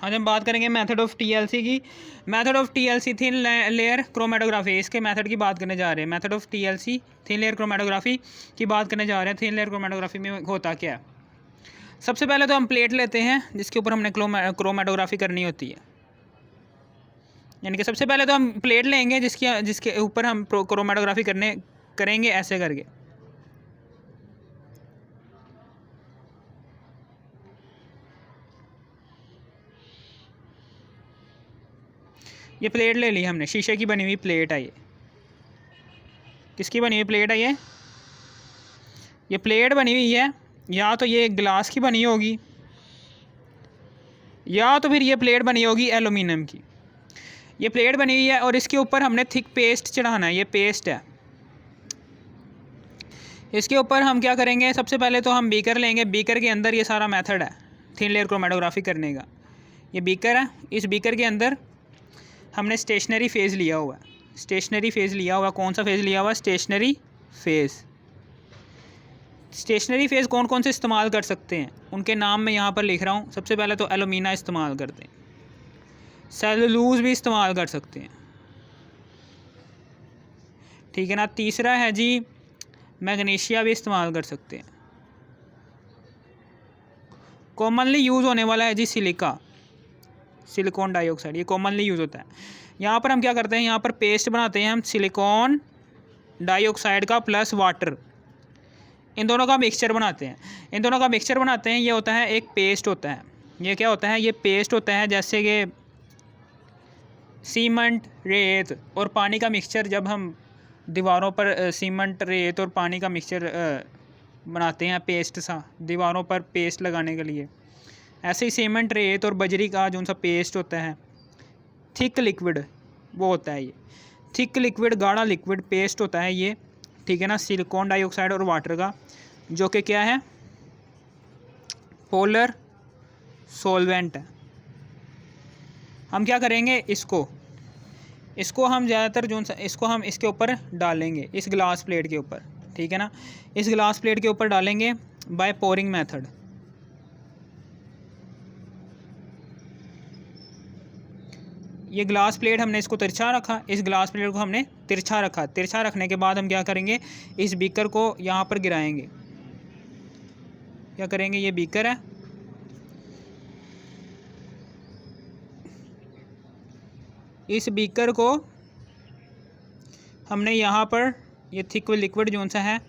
आज हम बात करेंगे मेथड ऑफ टीएलसी की। Method of TLC thin layer chromatography, इसके मेथड की बात करने जा रहे हैं। Method of TLC thin layer chromatography की बात करने जा रहे हैं। थिन लेयर क्रोमेटोग्राफी में होता क्या है? सबसे पहले तो हम प्लेट लेते हैं जिसके ऊपर हमने क्रोमेटोग्राफी करनी होती है। यानी कि सबसे पहले तो हम प्लेट लेंगे जिसके ऊपर हम क्रोमेटोग्राफी करेंगे ऐसे करके। ये प्लेट ले ली हमने, शीशे की बनी हुई प्लेट है। ये किसकी बनी हुई प्लेट है? ये प्लेट बनी हुई है, या तो ये ग्लास की बनी होगी या तो फिर ये प्लेट बनी होगी एलुमिनियम की। ये प्लेट बनी हुई है और इसके ऊपर हमने थिक पेस्ट चढ़ाना है। ये पेस्ट है। इसके ऊपर हम क्या करेंगे, सबसे पहले तो हम बीकर लेंगे। बीकर के अंदर ये सारा मेथड है थिन लेयर क्रोमेटोग्राफी करने का। ये बीकर है, इस बीकर के अंदर हमने स्टेशनरी फेज़ लिया हुआ है। स्टेशनरी फेज़ लिया हुआ, कौन सा फेज़ लिया हुआ? Stationery phase. स्टेशनरी फेज़ कौन कौन से इस्तेमाल कर सकते हैं उनके नाम मैं यहाँ पर लिख रहा हूँ। सबसे पहले तो एलुमिना इस्तेमाल करते हैं, सेलुलोज भी इस्तेमाल कर सकते हैं, ठीक है ना। तीसरा है जी मैग्नीशिया भी इस्तेमाल कर सकते हैं। कॉमनली यूज़ होने वाला है जी सिलिका, सिलिकॉन डाइऑक्साइड, ये कॉमनली यूज़ होता है। यहाँ पर हम क्या करते हैं, यहाँ पर पेस्ट बनाते हैं हम सिलिकॉन डाइऑक्साइड का प्लस वाटर, इन दोनों का मिक्सचर बनाते हैं। इन दोनों का मिक्सचर बनाते हैं, ये होता है एक पेस्ट होता है। ये क्या होता है? ये पेस्ट होता है। जैसे कि सीमेंट, रेत और पानी का मिक्सचर, जब हम दीवारों पर सीमेंट, रेत और पानी का मिक्सचर बनाते हैं पेस्ट सा दीवारों पर पेस्ट लगाने के लिए, ऐसे ही सीमेंट, रेत और बजरी का जो सा पेस्ट होता है, थिक लिक्विड वो होता है। ये थिक लिक्विड, गाढ़ा लिक्विड पेस्ट होता है ये, ठीक है ना, सिलिकॉन डाइऑक्साइड और वाटर का, जो कि क्या है? पोलर सॉल्वेंट है। हम क्या करेंगे, इसको हम ज़्यादातर जो इसको हम इसके ऊपर डालेंगे, इस ग्लास प्लेट के ऊपर, ठीक है ना। इस ग्लास प्लेट के ऊपर डालेंगे बाय पोरिंग मेथड। ये ग्लास प्लेट हमने इसको तिरछा रखा, इस ग्लास प्लेट को हमने तिरछा रखा। तिरछा रखने के बाद हम क्या करेंगे, इस बीकर को यहाँ पर गिराएंगे। क्या करेंगे, ये बीकर है, इस बीकर को हमने यहाँ पर, ये थिक लिक्विड जो सा है,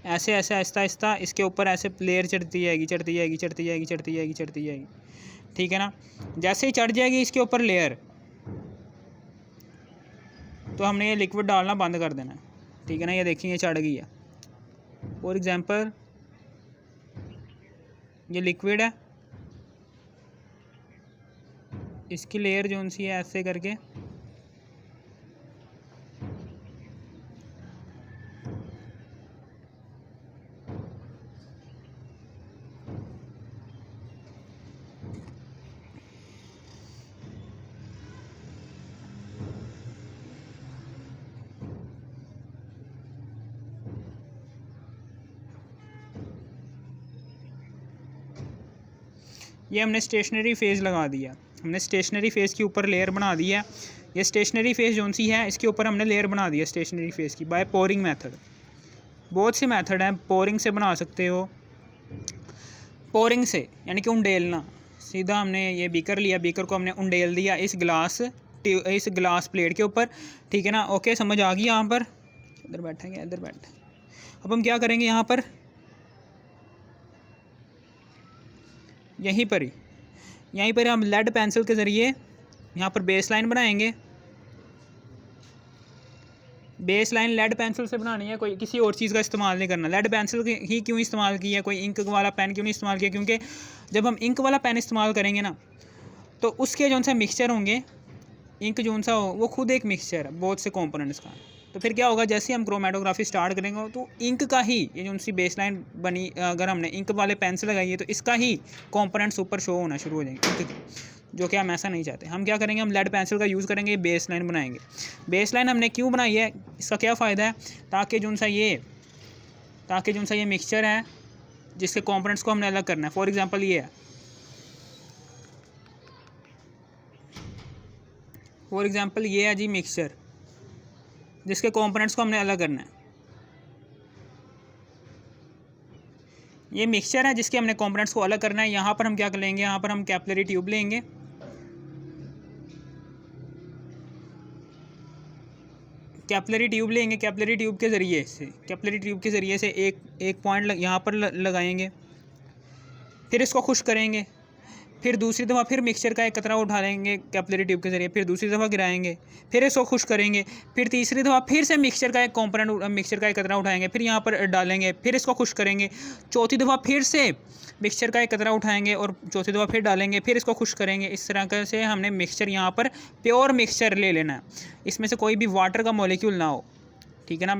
ऐसे ऐसे आहिस्ता आहिस्ता इसके ऊपर ऐसे लेयर चढ़ती जाएगी, चढ़ती जाएगी, चढ़ती जाएगी, चढ़ती जाएगी, चढ़ती जाएगी, ठीक है ना। जैसे ही चढ़ जाएगी इसके ऊपर लेयर, तो हमने ये लिक्विड डालना बंद कर देना है, ठीक है ना। ये देखिए ये चढ़ गई है। फॉर एग्जांपल ये लिक्विड है, इसकी लेयर जो सी है ऐसे करके ये हमने स्टेशनरी फेज़ लगा दिया। हमने स्टेशनरी फेज़ के ऊपर लेयर बना दी है। ये स्टेशनरी फेज़ जो सी है इसके ऊपर हमने लेयर बना दिया स्टेशनरी फेज़ की बाय पोरिंग मेथड। बहुत से मेथड हैं, पोरिंग से बना सकते हो, पोरिंग से यानी कि उंडेलना। सीधा हमने ये बीकर लिया, बीकर को हमने उंडेल दिया इस ग्लास प्लेट के ऊपर, ठीक है ना। ओके, समझ आ गई यहाँ पर? इधर बैठेंगे, इधर बैठ। अब हम क्या करेंगे, यहाँ पर यहीं पर हम लेड पेंसिल के ज़रिए यहाँ पर बेस लाइन बनाएंगे। बेस लाइन लेड पेंसिल से बनानी है, कोई किसी और चीज़ का इस्तेमाल नहीं करना। लेड पेंसिल ही क्यों इस्तेमाल की है, कोई इंक वाला पेन क्यों नहीं इस्तेमाल किया? क्योंकि जब हम इंक वाला पेन इस्तेमाल करेंगे ना, तो उसके जो सा मिक्सचर होंगे, इंक जो सा हो वो खुद एक मिक्सचर है बहुत से कंपोनेंट्स का। तो फिर क्या होगा, जैसे हम क्रोमेटोग्राफी स्टार्ट करेंगे तो इंक का ही, ये जो उनकी बेस लाइन बनी, अगर हमने इंक वाले पेन से लगाई है तो इसका ही कंपोनेंट्स ऊपर शो होना शुरू हो जाएंगे इंक के, जो कि हम ऐसा नहीं चाहते। हम क्या करेंगे, हम लेड पेंसिल का यूज़ करेंगे, बेस लाइन बनाएंगे। बेस लाइन हमने क्यों बनाई है, इसका क्या फ़ायदा है? ताकि जो सा ये मिक्सचर है जिसके कंपोनेंट्स को हमने अलग करना है। फॉर एग्जांपल ये है, फॉर एग्ज़ाम्पल ये है जी मिक्सचर, जिसके कंपोनेंट्स को हमने अलग करना है। ये मिक्सचर है जिसके हमने कंपोनेंट्स को अलग करना है। यहाँ पर हम क्या कर लेंगे, यहाँ पर हम कैपिलरी ट्यूब लेंगे। कैपिलरी ट्यूब के ज़रिए से एक पॉइंट यहाँ पर लगाएंगे, फिर इसको खुश करेंगे, फिर दूसरी दफ़ा फिर मिक्सचर का एक कतरा उठा लेंगे कैपिलरी ट्यूब के ज़रिए, फिर दूसरी दफ़ा गिराएंगे, फिर इसको खुश करेंगे, फिर तीसरी दफ़ा फिर से मिक्सचर का एक कतरा उठाएंगे, फिर यहाँ पर डालेंगे, फिर इसको खुश करेंगे, चौथी दफ़ा फिर से मिक्सचर का एक कतरा उठाएंगे और चौथी दफ़ा फिर डालेंगे, फिर इसको खुश करेंगे। इस तरह से हमने मिक्सचर यहाँ पर प्योर मिक्सचर ले लेना है, इसमें से कोई भी वाटर का मॉलिक्यूल ना हो, ठीक है ना।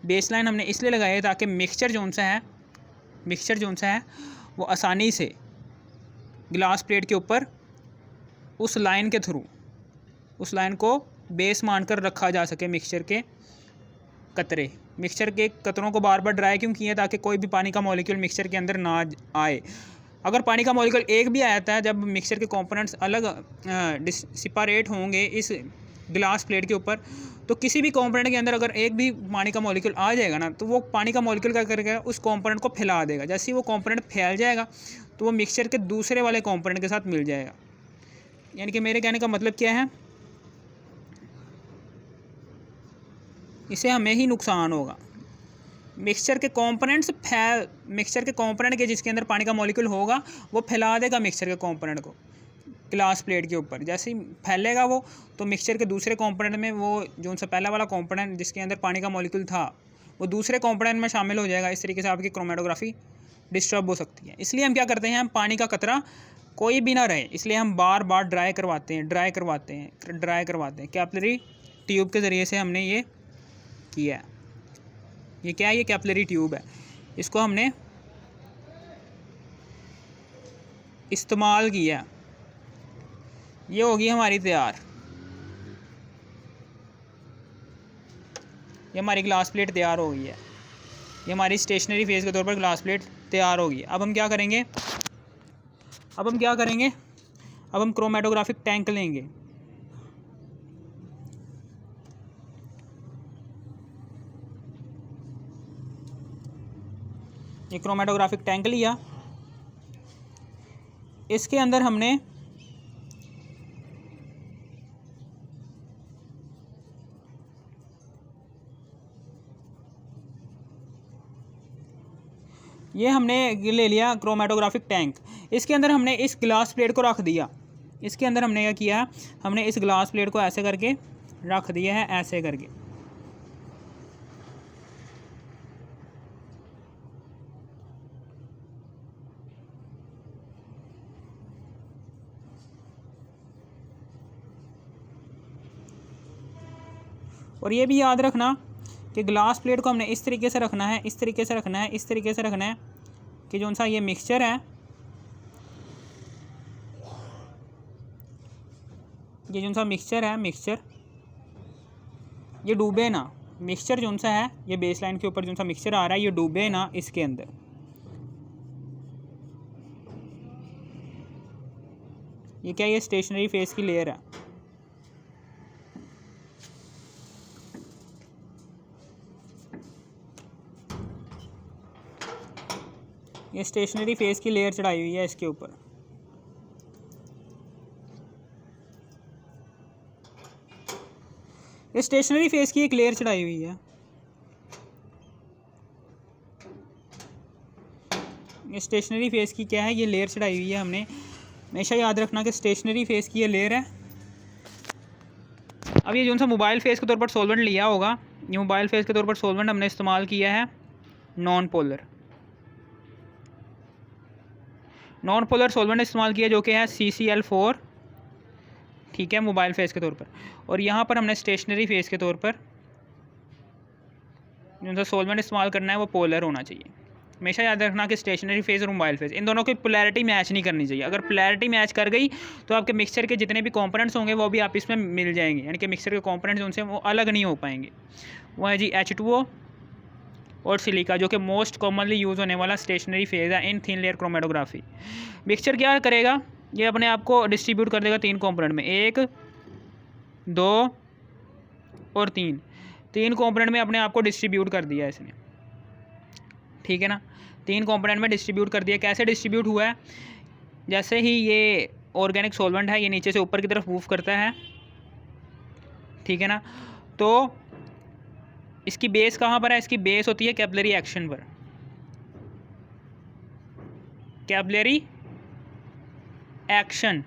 बेस लाइन हमने इसलिए लगाई है ताकि मिक्सचर जो सा है वो आसानी से ग्लास प्लेट के ऊपर उस लाइन के थ्रू उस लाइन को बेस मानकर रखा जा सके। मिक्सचर के कतरों को बार बार ड्राई क्यों किए, ताकि कोई भी पानी का मॉलिक्यूल मिक्सचर के अंदर ना आए। अगर पानी का मॉलिक्यूल एक भी आया है, जब मिक्सचर के कंपोनेंट्स अलग सेपरेट होंगे इस ग्लास प्लेट के ऊपर, तो किसी भी कंपोनेंट के अंदर अगर एक भी पानी का मॉलिक्यूल आ जाएगा ना, तो वो पानी का मॉलिक्यूल क्या करेगा, उस कंपोनेंट को फैला देगा। जैसे ही वो कंपोनेंट फैल जाएगा तो वो मिक्सचर के दूसरे वाले कंपोनेंट के साथ मिल जाएगा। यानी कि मेरे कहने का मतलब क्या है, इससे हमें ही नुकसान होगा। मिक्सचर के कंपोनेंट के जिसके अंदर पानी का मॉलिक्यूल होगा वो फैला देगा मिक्सचर के कंपोनेंट को ग्लास प्लेट के ऊपर। जैसे ही फैलेगा वो, तो मिक्सचर के दूसरे कंपोनेंट में वो जो सा पहला वाला कंपोनेंट जिसके अंदर पानी का मॉलिक्यूल था वो दूसरे कंपोनेंट में शामिल हो जाएगा। इस तरीके से आपकी क्रोमेटोग्राफी डिस्टर्ब हो सकती है। इसलिए हम क्या करते हैं, हम पानी का कतरा कोई भी ना रहे, इसलिए हम बार बार ड्राई करवाते हैं। कैपिलरी ट्यूब के ज़रिए से हमने ये किया है। ये क्या है, ये कैपिलरी ट्यूब है, इसको हमने इस्तेमाल किया, ये होगी हमारी तैयार। ये हमारी ग्लास प्लेट तैयार हो गई है, ये हमारी स्टेशनरी फेज़ के तौर पर ग्लास प्लेट तैयार होगी। अब हम क्या करेंगे, अब हम क्रोमेटोग्राफिक टैंक लेंगे। ये क्रोमेटोग्राफिक टैंक लिया, इसके अंदर हमने ले लिया क्रोमेटोग्राफिक टैंक। इसके अंदर हमने इस ग्लास प्लेट को रख दिया। इसके अंदर हमने क्या किया, हमने इस ग्लास प्लेट को ऐसे करके रख दिया है, ऐसे करके। और ये भी याद रखना कि ग्लास प्लेट को हमने इस तरीके से रखना है कि जो सा ये मिक्सचर है, मिक्सचर ये डूबे ना। मिक्सचर जो सा है, ये बेस लाइन के ऊपर जो सा मिक्सचर आ रहा है, ये डूबे ना इसके अंदर। ये क्या, ये स्टेशनरी फेस की लेयर है। ये स्टेशनरी फेस की लेयर चढ़ाई हुई है इसके ऊपर। ये स्टेशनरी फेस की एक लेयर चढ़ाई हुई है। ये स्टेशनरी फेस की क्या है, ये लेयर चढ़ाई हुई है। हमने हमेशा याद रखना कि स्टेशनरी फेस की ये लेयर है। अब ये जो सा मोबाइल फेस के तौर पर सॉल्वेंट लिया होगा, ये मोबाइल फेस के तौर पर सॉल्वेंट हमने इस्तेमाल किया है नॉन पोलर सॉल्वेंट इस्तेमाल किया, जो कि है CCl4, ठीक है, मोबाइल फेस के तौर पर। और यहाँ पर हमने स्टेशनरी फेस के तौर पर जो सा सॉल्वेंट इस्तेमाल करना है वो पोलर होना चाहिए। हमेशा याद रखना कि स्टेशनरी फेस और मोबाइल फेस, इन दोनों की पोलैरिटी मैच नहीं करनी चाहिए। अगर पोलैरिटी मैच कर गई तो आपके मिक्सचर के जितने भी कंपोनेंट्स होंगे वो भी आप इसमें मिल जाएंगे, यानी कि मिक्सचर के कंपोनेंट्स उनसे वो अलग नहीं हो पाएंगे। वो है जी H2O और सिलिका, जो कि मोस्ट कॉमनली यूज़ होने वाला स्टेशनरी फेज़ है इन थिन लेयर क्रोमेटोग्राफी। मिक्सचर क्या करेगा, ये अपने आप को डिस्ट्रीब्यूट कर देगा 3 कंपोनेंट में। एक 2 और 3, 3 कंपोनेंट में अपने आप को डिस्ट्रीब्यूट कर दिया इसने, ठीक है ना। 3 कंपोनेंट में डिस्ट्रीब्यूट कर दिया। कैसे डिस्ट्रीब्यूट हुआ है, जैसे ही ये ऑर्गेनिक सॉल्वेंट है ये नीचे से ऊपर की तरफ मूव करता है, ठीक है ना। तो इसकी बेस कहाँ पर है, इसकी बेस होती है कैपिलरी एक्शन पर, कैपिलरी एक्शन।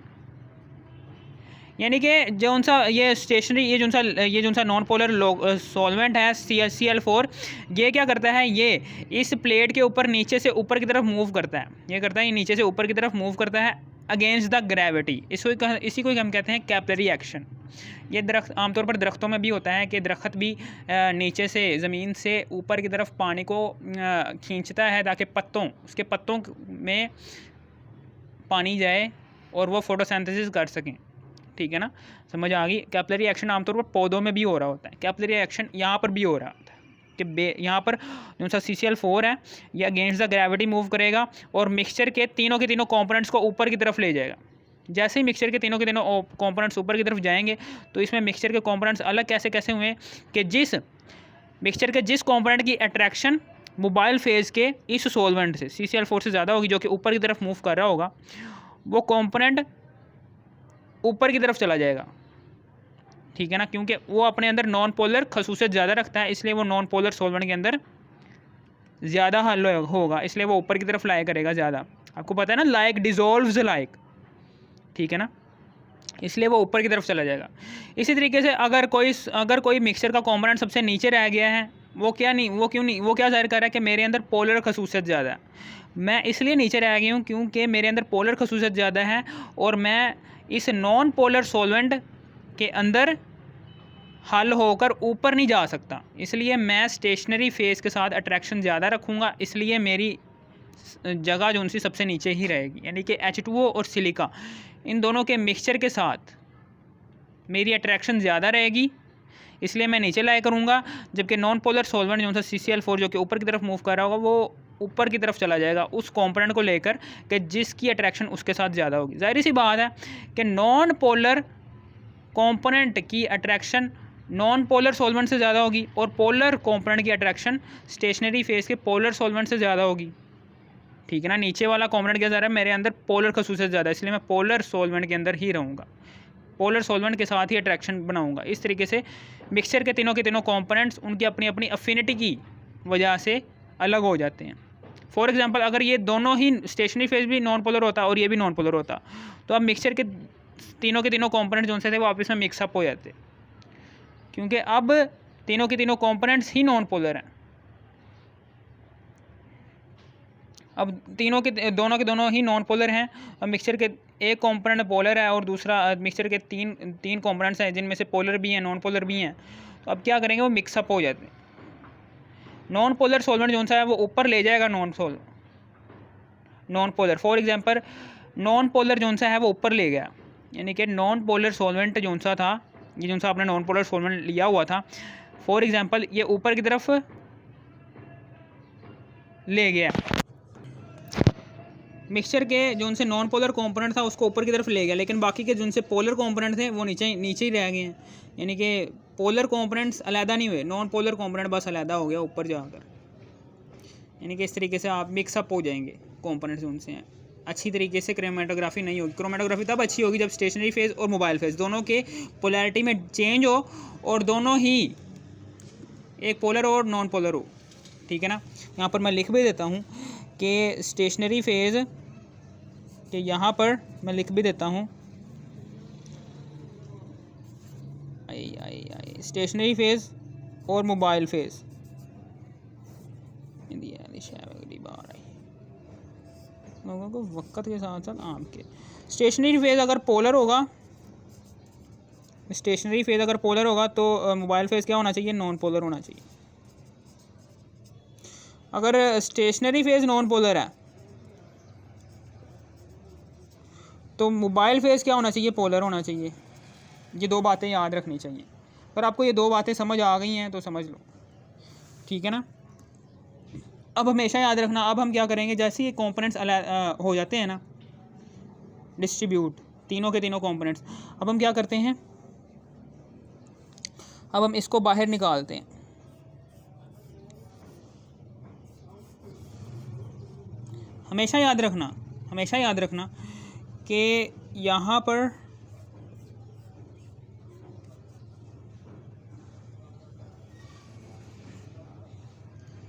यानी कि जो सा ये स्टेशनरी ये जो सा नॉन पोलर सॉल्वेंट है CL4, ये क्या करता है, ये इस प्लेट के ऊपर नीचे से ऊपर की तरफ मूव करता है। ये करता है, ये नीचे से ऊपर की तरफ मूव करता है अगेंस्ट द ग्रेविटी। इसी को हम कहते हैं कैपिलरी एक्शन। ये दरख्त आमतौर पर दरख्तों में भी होता है कि दरख्त भी नीचे से ज़मीन से ऊपर की तरफ पानी को खींचता है ताकि उसके पत्तों में पानी जाए और वो फोटोसिंथेसिस कर सकें, ठीक है ना। समझ आ गई। कैपिलरी एक्शन आमतौर पर पौधों में भी हो रहा होता है। कैपिलरी एक्शन यहाँ पर भी हो रहा होता है कि यहाँ पर जो सा CCl4 है ये अगेंस्ट द ग्रेविटी मूव करेगा और मिक्सचर के तीनों कंपोनेंट्स को ऊपर की तरफ ले जाएगा। जैसे ही मिक्सचर के तीनों कंपोनेंट्स ऊपर की तरफ जाएंगे तो इसमें मिक्सचर के कंपोनेंट्स अलग कैसे कैसे हुए कि जिस मिक्सचर के जिस कंपोनेंट की अट्रैक्शन मोबाइल फेज़ के इस सॉल्वेंट से CCl4 से ज़्यादा होगी, जो कि ऊपर की तरफ मूव कर रहा होगा, वो कंपोनेंट ऊपर की तरफ चला जाएगा, ठीक है ना। क्योंकि वो अपने अंदर नॉन पोलर खसूसियत ज़्यादा रखता है, इसलिए वो नॉन पोलर सॉल्वेंट के अंदर ज़्यादा हल होगा, इसलिए वो ऊपर की तरफ लाई करेगा ज़्यादा। आपको पता है ना, लाइक डिज़ोल्व्स लाइक, ठीक है ना, इसलिए वो ऊपर की तरफ चला जाएगा। इसी तरीके से अगर कोई मिक्सचर का कंपोनेंट सबसे नीचे रह गया है, वो क्या जाहिर कर रहा है कि मेरे अंदर पोलर खसूसियत ज़्यादा है। मैं इसलिए नीचे रह गई हूँ क्योंकि मेरे अंदर पोलर खसूसियत ज़्यादा है और मैं इस नॉन पोलर सॉल्वेंट के अंदर हल होकर ऊपर नहीं जा सकता, इसलिए मैं स्टेशनरी फेज़ के साथ अट्रैक्शन ज़्यादा रखूँगा, इसलिए मेरी जगह जो उनसी सबसे नीचे ही रहेगी। यानी कि H2O और सिलिका इन दोनों के मिक्सचर के साथ मेरी अट्रैक्शन ज़्यादा रहेगी, इसलिए मैं नीचे लाया करूँगा। जबकि नॉन पोलर सॉल्वेंट जो सा CCl4 जो कि ऊपर की तरफ मूव कर रहा होगा, वो ऊपर की तरफ चला जाएगा उस कंपोनेंट को लेकर कि जिसकी अट्रैक्शन उसके साथ ज़्यादा होगी। ज़ाहिर सी बात है कि नॉन पोलर कंपोनेंट की अट्रैक्शन नॉन पोलर सॉल्वेंट से ज़्यादा होगी और पोलर कंपोनेंट की अट्रैक्शन स्टेशनरी फेज़ के पोलर सॉल्वेंट से ज़्यादा होगी, ठीक है ना। नीचे वाला कंपोनेंट क्या जा रहा है, मेरे अंदर पोलर खसूसियत ज़्यादा है, इसलिए मैं पोलर सॉल्वेंट के अंदर ही रहूँगा, पोलर सॉल्वेंट के साथ ही अट्रैक्शन बनाऊँगा। इस तरीके से मिक्सचर के तीनों कंपोनेंट्स उनकी अपनी अपनी अफिनिटी की वजह से अलग हो जाते हैं। फॉर एग्जांपल, अगर ये दोनों ही स्टेशनरी फेज भी नॉन पोलर होता और ये भी नॉन पोलर होता, तो अब मिक्सचर के तीनों कंपोनेंट्स जो से थे वो आपस में मिक्सअप हो जाते, क्योंकि अब तीनों कंपोनेंट्स ही नॉन पोलर हैं। अब दोनों के दोनों ही नॉन पोलर हैं। अब मिक्सचर के एक कंपोनेंट पोलर है और दूसरा मिक्सचर के तीन कंपोनेंट्स हैं जिनमें से पोलर भी हैं नॉन पोलर भी हैं, तो अब क्या करेंगे, वो मिक्सअप हो जाते हैं। नॉन पोलर सॉल्वेंट जो सा है वो ऊपर ले जाएगा non polar. For example, non polar जो सा है वो ऊपर ले गया, यानी कि नॉन पोलर सॉल्वेंट जो सा था, ये जो सा आपने नॉन पोलर सॉल्वेंट लिया हुआ था, फॉर एग्जांपल ये ऊपर की तरफ ले गया। मिक्सचर के जो उनसे नॉन पोलर कंपोनेंट था उसको ऊपर की तरफ ले गया, लेकिन बाकी के जो उनसे पोलर कंपोनेंट थे वो नीचे ही रह गए हैं। यानी कि पोलर कंपोनेंट्स अलहदा नहीं हुए, नॉन पोलर कंपोनेंट बस अलहदा हो गया ऊपर जाकर। यानी कि इस तरीके से आप मिक्सअप हो जाएंगे कंपोनेंट्स उनसे हैं। अच्छी तरीके से क्रोमेटोग्राफी नहीं होगी। क्रोमेटोग्राफी तब अच्छी होगी जब स्टेशनरी फेज़ और मोबाइल फेज़ दोनों के पोलैरिटी में चेंज हो और दोनों ही एक पोलर और नॉन पोलर हो, ठीक है ना। यहाँ पर मैं लिख भी देता हूँ कि स्टेशनरी फेज़ कि यहाँ पर मैं लिख भी देता हूँ स्टेशनरी फेज़ और मोबाइल फेज़ लोगों को वक्त के साथ साथ आम के स्टेशनरी फेज़ अगर पोलर होगा, तो मोबाइल फेज़ क्या होना चाहिए, नॉन पोलर होना चाहिए। अगर स्टेशनरी फेज़ नॉन पोलर है तो मोबाइल फेज़ क्या होना चाहिए, पोलर होना चाहिए। ये दो बातें याद रखनी चाहिए। पर आपको ये दो बातें समझ आ गई हैं तो समझ लो, ठीक है ना। अब हमेशा याद रखना, अब हम क्या करेंगे, जैसे ये कंपोनेंट्स हो जाते हैं ना डिस्ट्रीब्यूट, तीनों के तीनों कंपोनेंट्स, अब हम क्या करते हैं, अब हम इसको बाहर निकालते हैं। हमेशा याद रखना कि यहाँ पर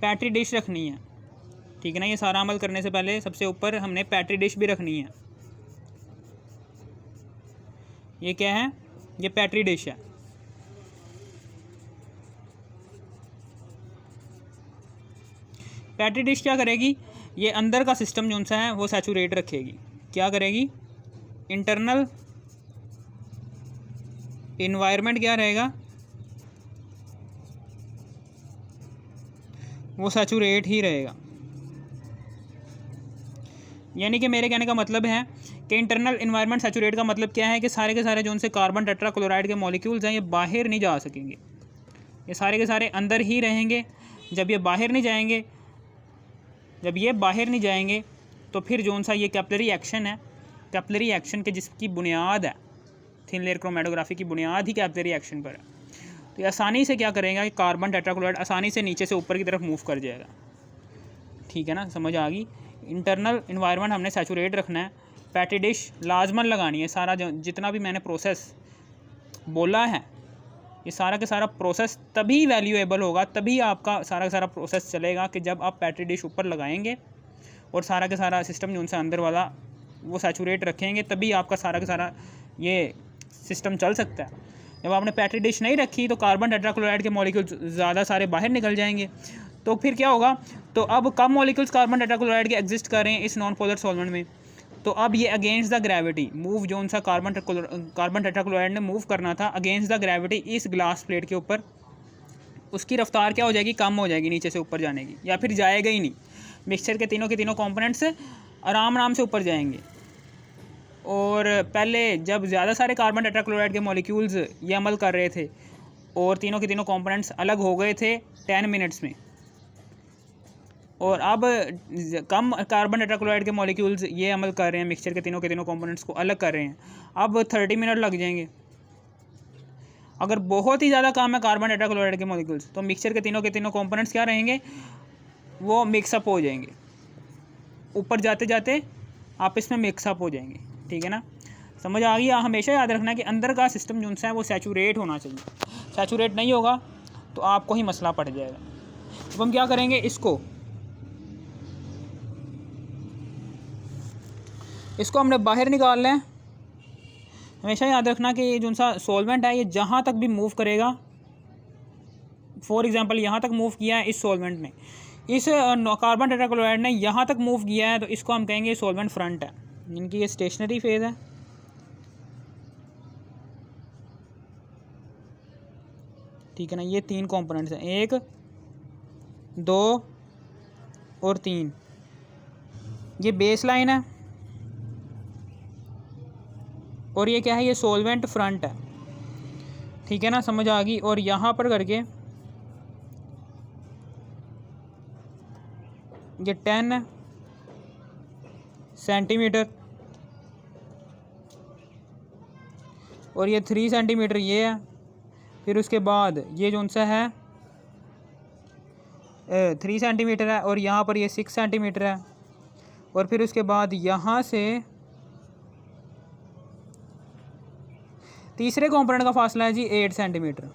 पैट्री डिश रखनी है, ठीक है ना। ये सारा अमल करने से पहले सबसे ऊपर हमने पैट्री डिश भी रखनी है। ये क्या है? ये पैट्री डिश है। पैट्री डिश क्या करेगी? ये अंदर का सिस्टम जो सा है वो सैचुरेट रखेगी। क्या करेगी? इंटरनल इन्वायरमेंट क्या रहेगा? वो सैचुरेट ही रहेगा। यानी कि मेरे कहने का मतलब है कि इंटरनल इन्वायरमेंट सैचुरेट का मतलब क्या है कि सारे के सारे जो उनसे कार्बन टेट्राक्लोराइड के मॉलिक्यूल्स हैं ये बाहर नहीं जा सकेंगे, ये सारे के सारे अंदर ही रहेंगे। जब ये बाहर नहीं जाएंगे तो फिर जो सा ये कैपिलरी एक्शन है, कैपिलरी एक्शन के जिसकी बुनियाद है थिन लेयर क्रोमेटोग्राफी की बुनियाद ही कैपिलरी एक्शन पर है, तो ये आसानी से क्या करेगा कि कार्बन टेट्राक्लोराइड आसानी से नीचे से ऊपर की तरफ मूव कर जाएगा। ठीक है ना, समझ आ गई। इंटरनल इन्वायरमेंट हमने सैचुरेट रखना है। पैट्री डिश लाजमन लगानी है। सारा जितना भी मैंने प्रोसेस बोला है ये सारा का सारा प्रोसेस तभी वैल्यूएबल होगा, तभी आपका सारा का सारा प्रोसेस चलेगा कि जब आप पैट्री डिश ऊपर लगाएंगे और सारा का सारा सिस्टम जो उनसे अंदर वाला वो सैचुरेट रखेंगे, तभी आपका सारा का सारा ये सिस्टम चल सकता है। जब आपने पैट्री डिश नहीं रखी तो कार्बन टेट्राक्लोराइड के मॉलिक्यूल्स ज़्यादा सारे बाहर निकल जाएंगे। तो फिर क्या होगा? तो अब कम मॉलिक्यूल्स कार्बन टेट्राक्लोराइड के एग्जिस्ट कर रहे हैं इस नॉन पोलर सॉल्वेंट में, तो अब ये अगेंस्ट द ग्रेविटी मूव जो उनसा कार्बन टेट्राक्लोराइड ने मूव करना था अगेंस्ट द ग्रेविटी इस ग्लास प्लेट के ऊपर, उसकी रफ्तार क्या हो जाएगी? कम हो जाएगी नीचे से ऊपर जाने की, या फिर जाएगा ही नहीं। मिक्सचर के तीनों कंपोनेंट्स आराम से ऊपर जाएंगे। और पहले जब ज़्यादा सारे कार्बन टेट्राक्लोराइड के मॉलिक्यूल्स ये अमल कर रहे थे और तीनों के तीनों कंपोनेंट्स अलग हो गए थे 10 मिनट्स में, और अब कम कार्बन टेट्राक्लोराइड के मॉलिक्यूल्स ये अमल कर रहे हैं, मिक्सचर के तीनों कंपोनेंट्स को अलग कर रहे हैं, अब 30 मिनट लग जाएंगे। अगर बहुत ही ज़्यादा कम है कार्बन टेट्राक्लोराइड के मॉलिक्यूल्स तो मिक्सचर के तीनों कंपोनेंट्स क्या रहेंगे? वो मिक्सअप हो जाएंगे, ऊपर जाते जाते आपस में मिक्सअप हो जाएंगे। ठीक है ना, समझ आ गई। हमेशा याद रखना कि अंदर का सिस्टम जो है वो सैचुरेट होना चाहिए। सैचुरेट नहीं होगा तो आपको ही मसला पड़ जाएगा। अब हम क्या करेंगे? इसको हमने बाहर निकालना है। हमेशा याद रखना कि ये जो सा सॉल्वेंट है ये जहाँ तक भी मूव करेगा, फॉर एग्जांपल यहाँ तक मूव किया है इस सॉल्वेंट ने, इस कार्बन टेट्राक्लोराइड ने यहाँ तक मूव किया है, तो इसको हम कहेंगे सॉल्वेंट फ्रंट है, इनकी ये स्टेशनरी फेज़ है। ठीक है ना, ये 3 कंपोनेंट्स हैं, 1 2 और 3। ये बेस लाइन है और ये क्या है? ये सॉल्वेंट फ्रंट है। ठीक है ना, समझ आ गई। और यहाँ पर करके ये 10 सेंटीमीटर और ये 3 सेंटीमीटर ये है। फिर उसके बाद ये जो सा है 3 सेंटीमीटर है और यहाँ पर ये 6 सेंटीमीटर है। और फिर उसके बाद यहाँ से तीसरे कंपोनेंट का फासला है जी 8 सेंटीमीटर।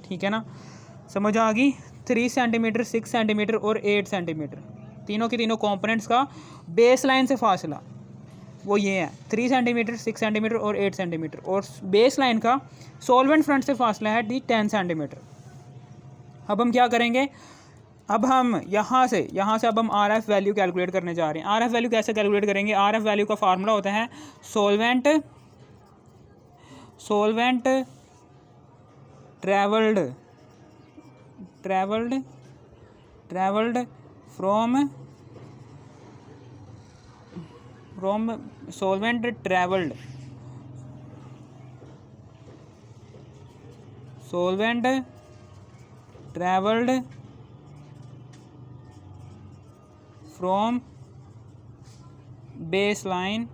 ठीक है ना, समझ आ गई। 3 सेंटीमीटर, 6 सेंटीमीटर और 8 सेंटीमीटर, तीनों के तीनों कंपोनेंट्स का बेस लाइन से फासला वो ये है 3 सेंटीमीटर, 6 सेंटीमीटर और 8 सेंटीमीटर। और बेस लाइन का सॉल्वेंट फ्रंट से फासला है डी 10 सेंटीमीटर। अब हम क्या करेंगे? अब हम यहाँ से अब हम RF वैल्यू कैलकुलेट करने जा रहे हैं। RF वैल्यू कैसे कैलकुलेट करेंगे? RF वैल्यू का फार्मूला होता है solvent travelled from solvent traveled from baseline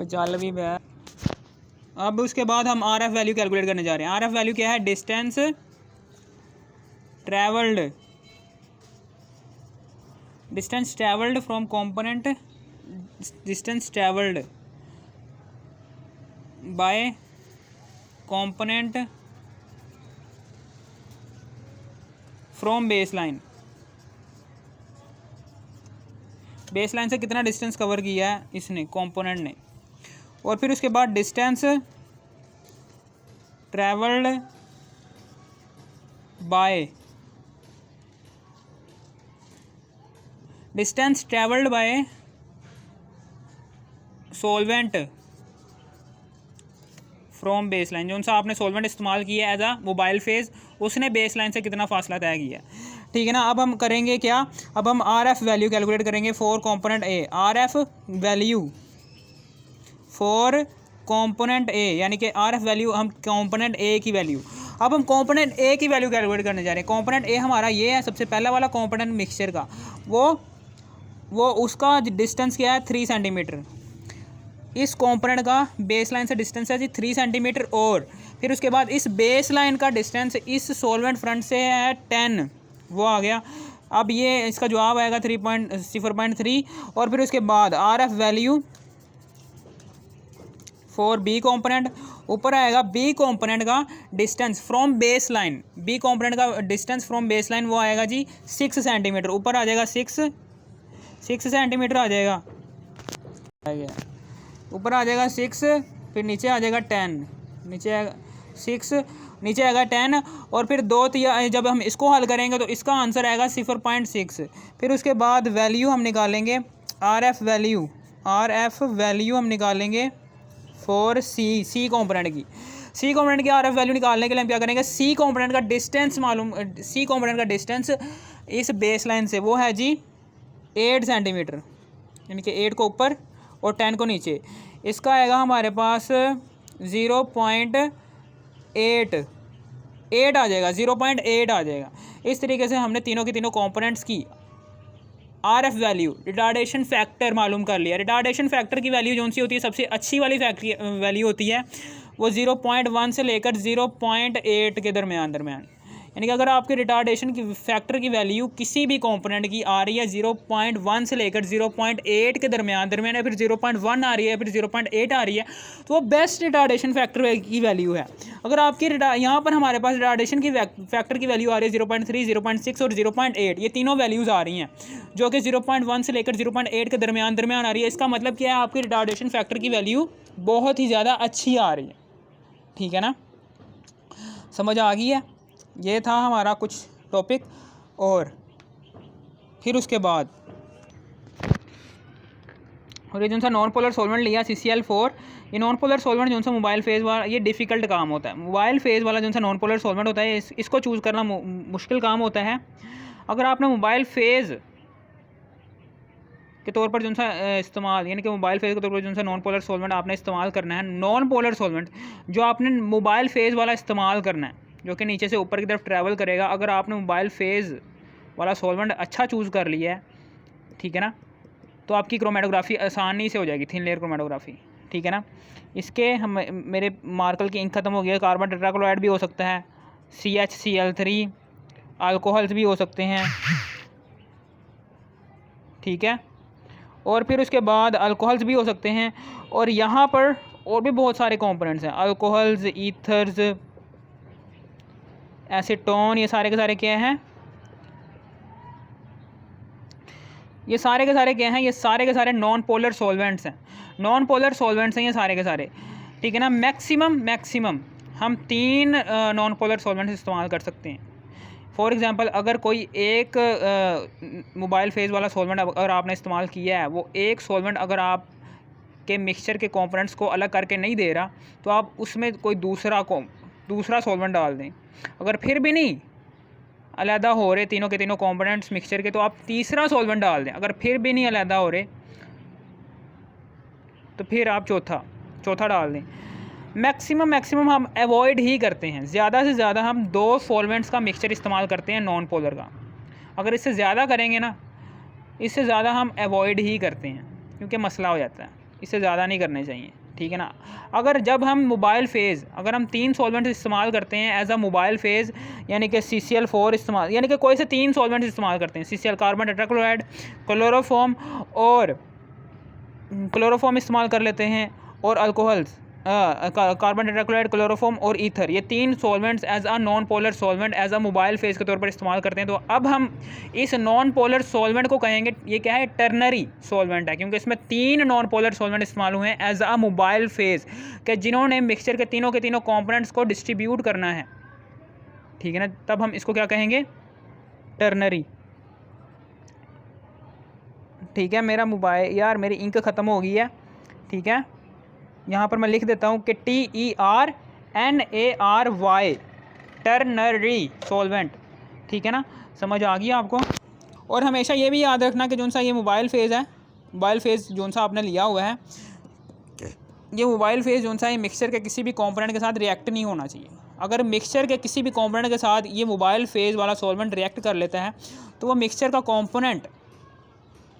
कोई चल भी है। अब उसके बाद हम आर एफ वैल्यू कैलकुलेट करने जा रहे हैं। आर एफ वैल्यू क्या है? Distance travelled from component, distance travelled bye component from baseline. Baseline से कितना डिस्टेंस कवर किया है इसने, कंपोनेंट ने। और फिर उसके बाद distance travelled bye solvent from baseline. जो सा आपने सॉल्वेंट इस्तेमाल किया है एज अ मोबाइल फेज, उसने बेसलाइन से कितना फासला तय किया, ठीक है ना। अब हम करेंगे क्या, अब हम आर एफ वैल्यू कैलकुलेट करेंगे for component A. Are F value for component ए, यानी कि आर एफ वैल्यू हम कंपोनेंट ए की वैल्यू, अब हम कंपोनेंट ए की वैल्यू कैलकुलेट करने जा रहे हैं। कंपोनेंट ए हमारा ये है, सबसे पहला वाला कंपोनेंट मिक्सचर का, वो उसका डिस्टेंस क्या है 3 सेंटीमीटर। इस कंपोनेंट का बेस लाइन से डिस्टेंस है जी 3 सेंटीमीटर। और फिर उसके बाद इस बेस लाइन का डिस्टेंस इस सॉल्वेंट फ्रंट से है 10, वो आ गया। अब ये इसका जवाब आएगा 0.3। और फिर उसके बाद R F value for B component, ऊपर आएगा बी कंपोनेंट का distance from base line. B component का डिस्टेंस फ्रॉम बेस लाइन वो आएगा जी 6 सेंटीमीटर। ऊपर आ जाएगा 6 सेंटीमीटर आ जाएगा, ऊपर आ जाएगा 6, फिर नीचे आ जाएगा 10, नीचे आएगा 6, नीचे आएगा 10। और फिर जब हम इसको हल करेंगे तो इसका आंसर आएगा 0.6। फिर उसके बाद वैल्यू हम निकालेंगे आर एफ वैल्यू हम निकालेंगे फॉर सी कंपोनेंट की। सी कंपोनेंट की आर एफ वैल्यू निकालने के लिए हम क्या करेंगे, सी कंपोनेंट का डिस्टेंस इस बेस लाइन से वो है जी 8 सेंटीमीटर, यानी कि 8 को ऊपर और 10 को नीचे। इसका आएगा हमारे पास 0.8 आ जाएगा, 0.8 आ जाएगा। इस तरीके से हमने तीनों की तीनों कंपोनेंट्स की are F value, retardation factor मालूम कर लिया। रिटार्डेशन फैक्टर की वैल्यू जो सी होती है, सबसे अच्छी वाली वैल्यू होती है वो 0.1 से लेकर 0.8 के दरमियान, यानी कि अगर आपके रिटार्डेशन की फैक्टर की वैल्यू किसी भी कंपोनेंट की आ रही है 0.1 से लेकर 0.8 के दरमियान है, फिर 0.1 आ रही है, फिर 0.8 आ रही है, तो वो बेस्ट रिटार्डेशन फैक्टर की वैल्यू है। अगर आपकी यहाँ पर हमारे पास रिटार्डेशन की फैक्टर की वैल्यू आ रही है 0.3, 0.6 और 0.8, ये तीनों वैल्यूज़ आ रही हैं जो कि 0.1 से लेकर 0.8 के दरमियान आ रही है। इसका मतलब क्या है, आपकी रिटार्डेशन फैक्टर की वैल्यू बहुत ही ज़्यादा अच्छी आ रही है, ठीक है ना। समझ आ गई है। ये था हमारा कुछ टॉपिक। और फिर उसके बाद और ये जो सा नॉन पोलर सॉल्वेंट लिया CCl4, ये नॉन पोलर सॉल्वेंट जो सा मोबाइल फेज़ वाला, ये डिफ़िकल्ट काम होता है। मोबाइल फेज़ वाला जो सा नॉन पोलर सॉल्वेंट होता है, इसको चूज़ करना मुश्किल काम होता है। अगर आपने मोबाइल फेज़ के तौर पर जो सा इस्तेमाल, यानी कि मोबाइल फेज़ के तौर पर जो सा नॉन पोलर सॉल्वेंट आपने इस्तेमाल करना है, नॉन पोलर सॉल्वेंट जो आपने मोबाइल फेज़ वाला इस्तेमाल करना है, जो कि नीचे से ऊपर की तरफ ट्रैवल करेगा। अगर आपने मोबाइल फेज़ वाला सॉल्वेंट अच्छा चूज़ कर लिया है, ठीक है ना, तो आपकी क्रोमेटोग्राफी आसानी से हो जाएगी, थिन लेयर क्रोमेटोग्राफी, ठीक है ना। इसके मेरे मार्कर की इंक ख़त्म हो गया। कार्बन टेट्राक्लोराइड भी हो सकता है, CHCl3, अल्कोहल्स भी हो सकते हैं, ठीक है। और फिर उसके बाद अल्कोहल्स भी हो सकते हैं। और यहाँ पर और भी बहुत सारे कंपोनेंट्स हैं, अल्कोहल्स, ईथर्स, एसीटोन, ये सारे के सारे क्या हैं, ये सारे के सारे क्या हैं, ये सारे के सारे नॉन पोलर सॉल्वेंट्स हैं, नॉन पोलर सॉल्वेंट्स हैं ये सारे के सारे, ठीक है ना। मैक्सिमम हम 3 नॉन पोलर सॉल्वेंट्स इस्तेमाल कर सकते हैं। फॉर एग्जांपल, अगर कोई एक मोबाइल फेज़ वाला सॉल्वेंट अगर आपने इस्तेमाल किया है, वो एक सॉल्वेंट अगर आप के मिक्सचर के कंपोनेंट्स को अलग करके नहीं दे रहा, तो आप उसमें कोई दूसरा सॉल्वेंट डाल दें। अगर फिर भी नहीं अलहदा हो रहे तीनों के तीनों कंपोनेंट्स मिक्सचर के, तो आप तीसरा सॉल्वेंट डाल दें। अगर फिर भी नहीं अलहदा हो रहे तो फिर आप चौथा डाल दें। मैक्सिमम हम अवॉइड ही करते हैं, ज़्यादा से ज़्यादा हम 2 सॉल्वेंट्स का मिक्सचर इस्तेमाल करते हैं नॉन पोलर का। अगर इससे ज़्यादा करेंगे ना, इससे ज़्यादा हम अवॉइड ही करते हैं, क्योंकि मसला हो जाता है। इससे ज़्यादा नहीं करने चाहिए, ठीक है ना। अगर जब हम मोबाइल फेज़, अगर हम 3 सॉल्वेंट इस्तेमाल करते हैं एज अ मोबाइल फेज़, यानी कि CCl4 इस्तेमाल, यानी कि कोई से 3 सॉल्वेंट इस्तेमाल करते हैं, CCl कार्बन टेट्राक्लोराइड, क्लोरोफॉर्म और क्लोरोफॉर्म इस्तेमाल कर लेते हैं, और अल्कोहल्स, कार्बन टेट्राक्लोराइड, क्लोरोफॉर्म और ईथर, ये 3 solvents as a non polar solvent as a mobile phase के तौर पर इस्तेमाल करते हैं। तो अब हम इस नॉन पोलर सॉल्वेंट को कहेंगे, ये क्या है, टर्नरी सॉल्वेंट है, क्योंकि इसमें 3 नॉन पोलर सॉल्वेंट इस्तेमाल हुए हैं एज अ मोबाइल फेज़ के, जिन्होंने मिक्सचर के तीनों कंपोनेंट्स को डिस्ट्रीब्यूट करना है, ठीक है ना। तब हम इसको क्या कहेंगे, टर्नरी। ठीक है, मेरा मोबाइल यार, मेरी इंक ख़त्म हो गई है, ठीक है। यहाँ पर मैं लिख देता हूँ कि TERNARY, टर्नरी सॉल्वेंट, ठीक है ना, समझ आ गई आपको। और हमेशा ये भी याद रखना कि जो सा ये मोबाइल फेज़ है, मोबाइल फेज़ जो सा आपने लिया हुआ है, ये मोबाइल फेज़ जो सा ये मिक्सचर के किसी भी कंपोनेंट के साथ रिएक्ट नहीं होना चाहिए। अगर मिक्सचर के किसी भी कंपोनेंट के साथ ये मोबाइल फेज़ वाला सॉल्वेंट रिएक्ट कर लेता है, तो वो मिक्सचर का कंपोनेंट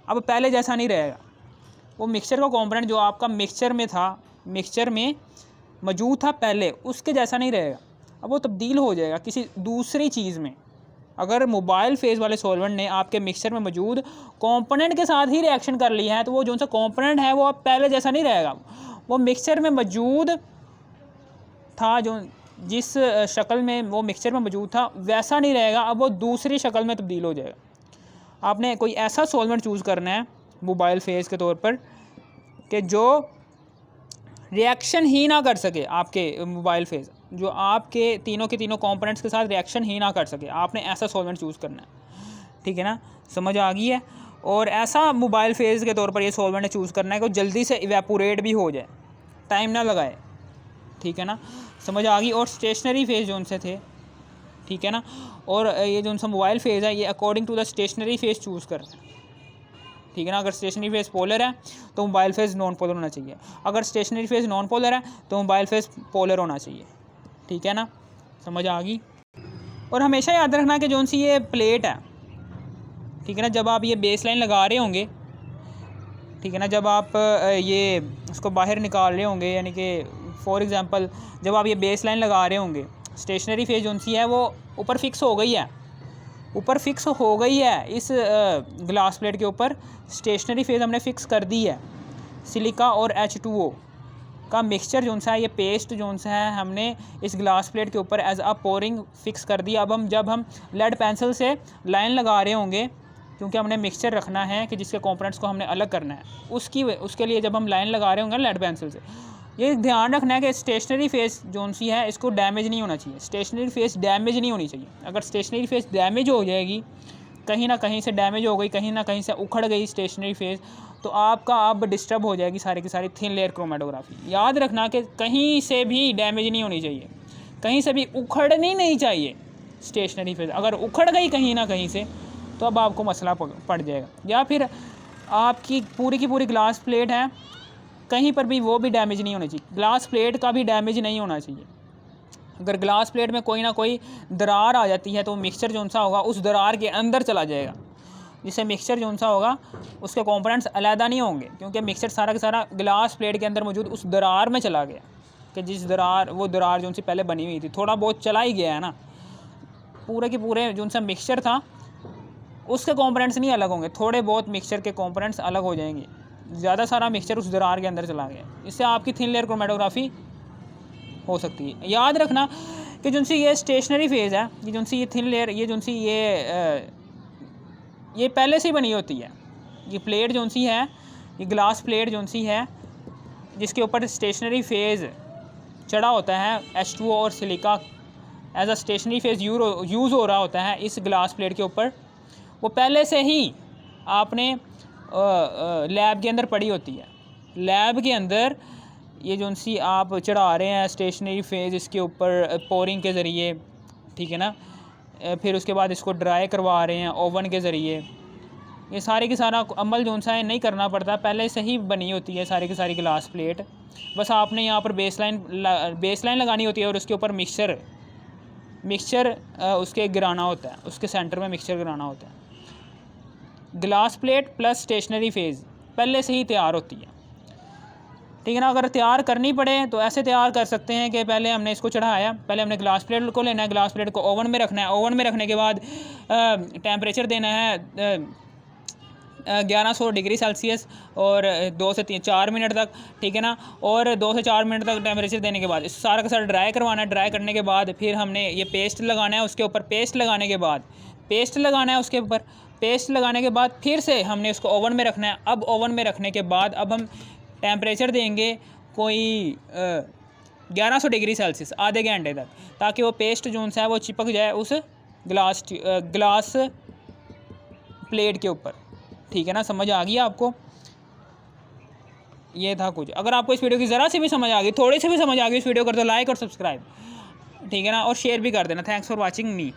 अब पहले जैसा नहीं रहेगा। वो मिक्सचर का कंपोनेंट जो आपका मिक्सचर में था, मिक्सचर में मौजूद था पहले, उसके जैसा नहीं रहेगा। अब वो तब्दील हो जाएगा किसी दूसरी चीज़ में। अगर मोबाइल फेज़ वाले सॉल्वेंट ने आपके मिक्सचर में मौजूद कंपोनेंट के साथ ही रिएक्शन कर लिया है, तो वो जो सा कंपोनेंट है वो अब पहले जैसा नहीं रहेगा। वो मिक्सचर में मौजूद था, जो जिस शक्ल में वो मिक्सचर में मौजूद था वैसा नहीं रहेगा, अब वो दूसरी शक्ल में तब्दील हो जाएगा। आपने कोई ऐसा सॉल्वेंट चूज़ करना है मोबाइल फेज़ के तौर पर कि जो रिएक्शन ही ना कर सके, आपके मोबाइल फेज़ जो आपके तीनों के तीनों कंपोनेंट्स के साथ रिएक्शन ही ना कर सके, आपने ऐसा सॉल्वेंट चूज़ करना है, ठीक है ना, समझ आ गई है। और ऐसा मोबाइल फेज़ के तौर पर ये सॉल्वेंट चूज़ करना है कि जल्दी से इवेपोरेट भी हो जाए, टाइम ना लगाए, ठीक है ना, समझ आ गई। और स्टेशनरी फेज़ जो उनसे थे, ठीक है ना, और ये जो उनका मोबाइल फेज़ है ये according to the stationary phase choose करना है, ठीक है ना। अगर स्टेशनरी फेज़ पोलर है तो मोबाइल फेज़ नॉन पोलर होना चाहिए, अगर स्टेशनरी फेज़ नॉन पोलर है तो मोबाइल फेज़ पोलर होना चाहिए, ठीक है ना, समझ आ गई। और हमेशा याद रखना कि जो सी ये प्लेट है, ठीक है ना, जब आप ये बेस लाइन लगा रहे होंगे, ठीक है ना, जब आप ये इसको बाहर निकाल रहे होंगे, यानी कि फॉर एग्ज़ाम्पल जब आप ये बेस लाइन लगा रहे होंगे, स्टेशनरी फेज़ जो सी है वो ऊपर फिक्स हो गई है, ऊपर फिक्स हो गई है इस ग्लास प्लेट के ऊपर स्टेशनरी फेज़ हमने फ़िक्स कर दी है। सिलिका और H2O का मिक्सचर जो सा है, ये पेस्ट जो सा है, हमने इस ग्लास प्लेट के ऊपर एज अ पोरिंग फ़िक्स कर दिया। अब हम जब हम लेड पेंसिल से लाइन लगा रहे होंगे, क्योंकि हमने मिक्सचर रखना है कि जिसके कंपोनेंट्स को हमने अलग करना है, उसके लिए जब हम लाइन लगा रहे होंगे लेड पेंसिल से, ये ध्यान रखना है कि स्टेशनरी फेज़ जो सी है इसको डैमेज नहीं होना चाहिए, स्टेशनरी फेज़ डैमेज नहीं होनी चाहिए। अगर स्टेशनरी फेज़ डैमेज हो जाएगी, कहीं ना कहीं से डैमेज हो गई, कहीं ना कहीं से उखड़ गई स्टेशनरी फेज़, तो आपका अब डिस्टर्ब हो जाएगी सारी की सारी थिन लेयर क्रोमेटोग्राफी। याद रखना कि कहीं से भी डैमेज नहीं होनी चाहिए, कहीं से भी उखड़नी नहीं चाहिए स्टेशनरी फेज़। अगर उखड़ गई कहीं ना कहीं से तो अब आपको मसला पड़ जाएगा। या फिर आपकी पूरी की पूरी ग्लास प्लेट है, कहीं पर भी वो भी डैमेज नहीं होनी चाहिए, ग्लास प्लेट का भी डैमेज नहीं होना चाहिए। अगर ग्लास प्लेट में कोई ना कोई दरार आ जाती है तो मिक्सचर जो सा होगा उस दरार के अंदर चला जाएगा, जिससे मिक्सचर जो सा होगा उसके कंपोनेंट्स अलहदा नहीं होंगे, क्योंकि मिक्सचर सारा का सारा ग्लास प्लेट के अंदर मौजूद उस दरार में चला गया, कि जिस दरार वो दरार जो सी पहले बनी हुई थी, थोड़ा बहुत चला ही गया है ना, पूरे के पूरे जो सा मिक्सचर था उसके कंपोनेंट्स नहीं अलग होंगे, थोड़े बहुत मिक्सचर के कंपोनेंट्स अलग हो जाएंगे, ज़्यादा सारा मिक्सचर उस दरार के अंदर चला गया, इससे आपकी थिन लेयर क्रोमेटोग्राफी हो सकती है। याद रखना कि जो सी ये स्टेशनरी फेज़ है, ये जो सी ये थिन लेयर, ये जो सी ये पहले से ही बनी होती है। ये प्लेट जो सी है, ये ग्लास प्लेट जो सी है, जिसके ऊपर स्टेशनरी फेज़ चढ़ा होता है, H2O और silica as a stationary phase use हो रहा होता है इस ग्लास प्लेट के ऊपर, वो पहले से ही आपने लैब के अंदर पड़ी होती है। लैब के अंदर ये जो सी आप चढ़ा रहे हैं स्टेशनरी फेज़ इसके ऊपर पोरिंग के ज़रिए, ठीक है ना, फिर उसके बाद इसको ड्राई करवा रहे हैं ओवन के ज़रिए, ये सारे के सारा अमल जो सा है नहीं करना पड़ता, पहले से ही बनी होती है सारी की सारी ग्लास प्लेट। बस आपने यहाँ पर बेस लाइन लगानी होती है और उसके ऊपर मिक्सचर उसके गिराना होता है, उसके सेंटर में मिक्सचर गिराना होता है। Glass plate plus stationary phase पहले से ही तैयार होती है। ठीक है ना। अगर तैयार करनी पड़े तो ऐसे तैयार कर सकते हैं कि पहले हमने इसको चढ़ाया, पहले हमने ग्लास प्लेट को लेना है, ग्लास प्लेट को ओवन में रखना है, ओवन में रखने के बाद टेम्परेचर देना है 1100 डिग्री सेल्सियस और 2 से 4 मिनट तक, ठीक है ना। और 2 से 4 मिनट तक टेम्परेचर देने के बाद इस सारा का सारा ड्राई करवाना है। ड्राई करने के बाद फिर हमने ये पेस्ट लगाना है उसके ऊपर, पेस्ट लगाने के बाद पेस्ट लगाना है उसके ऊपर, पेस्ट लगाने के बाद फिर से हमने उसको ओवन में रखना है। अब ओवन में रखने के बाद अब हम टेम्परेचर देंगे कोई 1100 डिग्री सेल्सियस आधे घंटे तक, ताकि वो पेस्ट जो है वो चिपक जाए उस ग्लास प्लेट के ऊपर, ठीक है ना। समझ आ गई आपको? ये था कुछ। अगर आपको इस वीडियो की ज़रा सी भी समझ आ गई, थोड़ी सी भी समझ आ गई इस वीडियो को, तो लाइक और सब्सक्राइब, ठीक है ना, और शेयर भी कर देना। Thanks for watching me.